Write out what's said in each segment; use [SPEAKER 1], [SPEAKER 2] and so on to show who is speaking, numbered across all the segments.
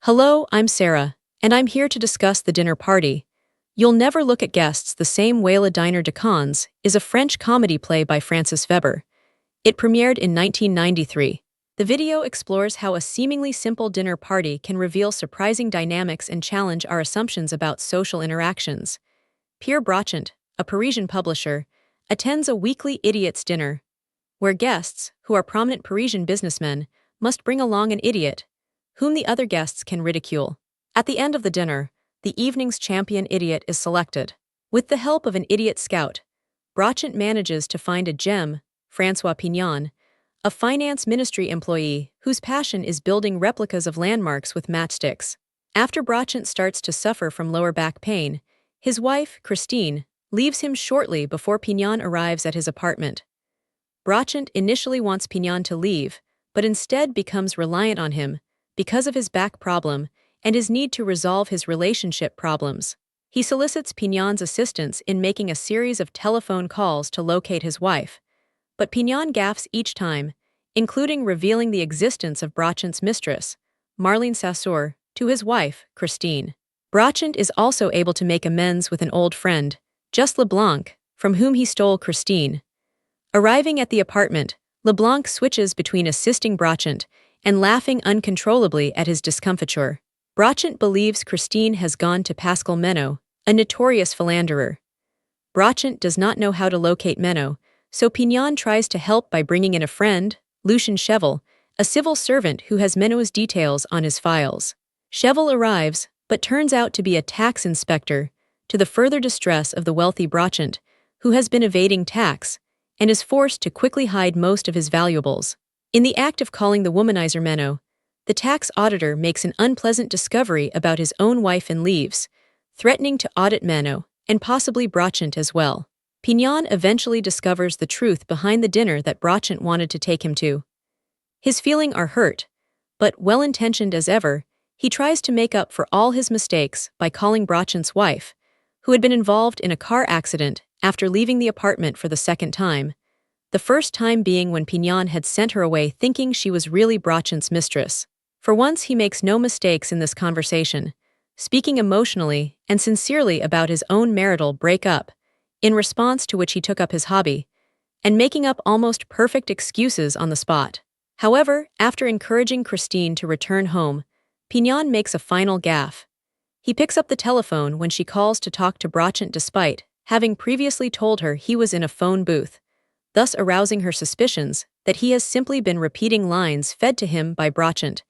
[SPEAKER 1] Hello, I'm Sarah, and I'm here to discuss The Dinner Party. You'll Never Look at Guests the Same Way. Dîner de Cons is a French comedy play by Francis Veber. It premiered in 1993. The video explores how a seemingly simple dinner party can reveal surprising dynamics and challenge our assumptions about social interactions. Pierre Brochant, a Parisian publisher, attends a weekly idiots' dinner, where guests, who are prominent Parisian businessmen, must bring along an idiot, whom the other guests can ridicule. At the end of the dinner, the evening's champion idiot is selected. With the help of an idiot scout, Brochant manages to find a gem, François Pignon, a finance ministry employee whose passion is building replicas of landmarks with matchsticks. After Brochant starts to suffer from lower back pain, his wife, Christine, leaves him shortly before Pignon arrives at his apartment. Brochant initially wants Pignon to leave, but instead becomes reliant on him because of his back problem and his need to resolve his relationship problems. He solicits Pignon's assistance in making a series of telephone calls to locate his wife, but Pignon gaffes each time, including revealing the existence of Brochant's mistress, Marlene Sasseur, to his wife, Christine. Brochant is also able to make amends with an old friend, Just Leblanc, from whom he stole Christine. Arriving at the apartment, Leblanc switches between assisting Brochant and laughing uncontrollably at his discomfiture. Brochant believes Christine has gone to Pascal Menot, a notorious philanderer. Brochant does not know how to locate Menot, so Pignon tries to help by bringing in a friend, Lucien Cheval, a civil servant who has Menot's details on his files. Cheval arrives, but turns out to be a tax inspector, to the further distress of the wealthy Brochant, who has been evading tax and is forced to quickly hide most of his valuables. In the act of calling the womanizer Menot, the tax auditor makes an unpleasant discovery about his own wife and leaves, threatening to audit Menot and possibly Brochant as well. Pignon eventually discovers the truth behind the dinner that Brochant wanted to take him to. His feelings are hurt, but well-intentioned as ever, he tries to make up for all his mistakes by calling Brochant's wife, who had been involved in a car accident after leaving the apartment for the second time, the first time being when Pignon had sent her away thinking she was really Brochant's mistress. For once he makes no mistakes in this conversation, speaking emotionally and sincerely about his own marital breakup, in response to which he took up his hobby, and making up almost perfect excuses on the spot. However, after encouraging Christine to return home, Pignon makes a final gaffe. He picks up the telephone when she calls to talk to Brochant despite having previously told her he was in a phone booth, thus arousing her suspicions that he has simply been repeating lines fed to him by Brochant,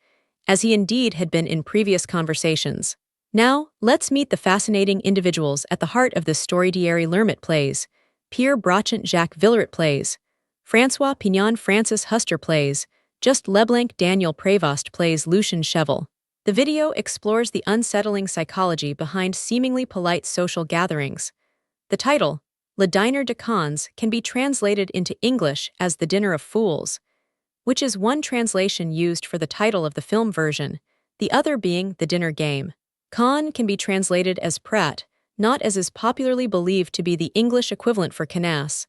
[SPEAKER 1] as he indeed had been in previous conversations. Now, let's meet the fascinating individuals at the heart of this story. Thierry Lhermitte plays Pierre Brochant, Jacques Villerat plays François Pignon, Francis Huster plays Just Leblanc, Daniel Prévost plays Lucien Cheval. The video explores the unsettling psychology behind seemingly polite social gatherings. The title, Le Dîner de Cons, can be translated into English as The Dinner of Fools, which is one translation used for the title of the film version, the other being The Dinner Game. Con can be translated as prat, not as is popularly believed to be the English equivalent for canasse.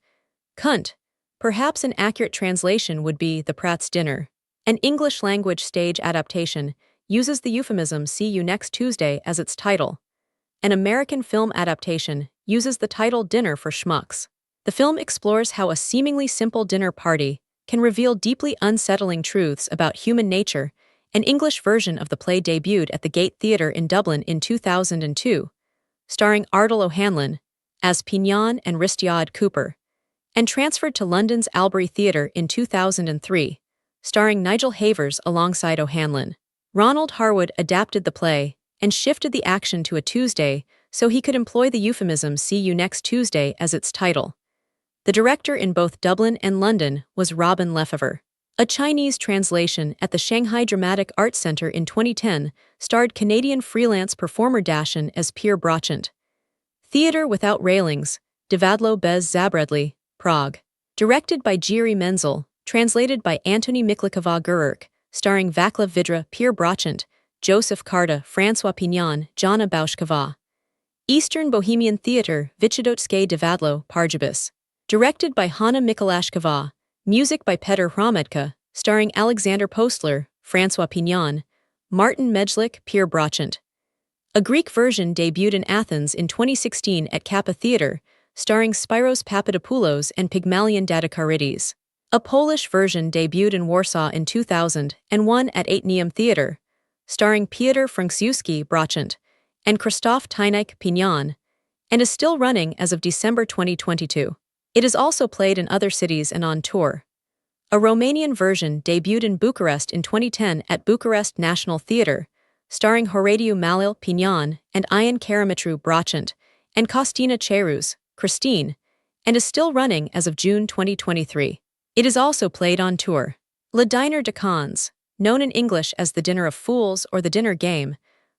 [SPEAKER 1] Cunt. Perhaps an accurate translation would be The Prat's Dinner. An English-language stage adaptation uses the euphemism "See you next Tuesday" as its title. An American film adaptation uses the title Dinner for Schmucks. The film explores how a seemingly simple dinner party can reveal deeply unsettling truths about human nature. An English version of the play debuted at the Gate Theatre in Dublin in 2002, starring Ardal O'Hanlon as Pignon and Risteard Cooper, and transferred to London's Albury Theatre in 2003, starring Nigel Havers alongside O'Hanlon. Ronald Harwood adapted the play and shifted the action to a Tuesday so he could employ the euphemism "See you next Tuesday" as its title. The director in both Dublin and London was Robin Lefevre. A Chinese translation at the Shanghai Dramatic Arts Centre in 2010 starred Canadian freelance performer Dashan as Pierre Brochant. Theatre Without Railings, Divadlo bez Zabredli, Prague. Directed by Jiří Menzel, translated by Antony Miklikova-Gururk, starring Vaclav Vidra, Pierre Brochant, Joseph Karda, François Pignon, Jana Baušková. Eastern Bohemian Theatre, Vychedotské divadlo, Pardubice. Directed by Hanna Mikulashková. Music by Petr Hromádka, starring Alexander Postler, François Pignon, Martin Mejlik, Pierre Brachant. A Greek version debuted in Athens in 2016 at Kappa Theatre, starring Spyros Papadopoulos and Pygmalion Dadakaridis. A Polish version debuted in Warsaw in 2001 at Ateneum Theatre, starring Piotr Franciszewski Brachant and Krzysztof Tynek Pinion, and is still running as of December 2022. It is also played in other cities and on tour. A Romanian version debuted in Bucharest in 2010 at Bucharest National Theatre, starring Horadiu Malil Pinion and Ion Karamitru Brachant and Costina Cherus, Christine, and is still running as of June 2023. It is also played on tour. Le Dîner de Cons, known in English as The Dinner of Fools or The Dinner Game,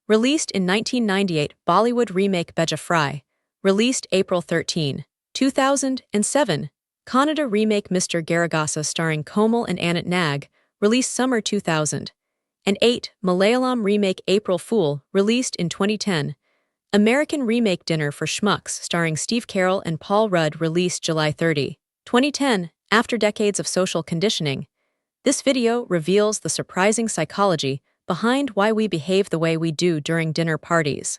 [SPEAKER 1] released in 1998. Bollywood remake Beja Fry, released April 13, 2007. Kannada remake Mr. Garagasa starring Komal and Anant Nag, released summer 2000. And 8. Malayalam remake April Fool, released in 2010. American remake Dinner for Schmucks starring Steve Carell and Paul Rudd, released July 30, 2010. After decades of social conditioning, this video reveals the surprising psychology behind why we behave the way we do during dinner parties.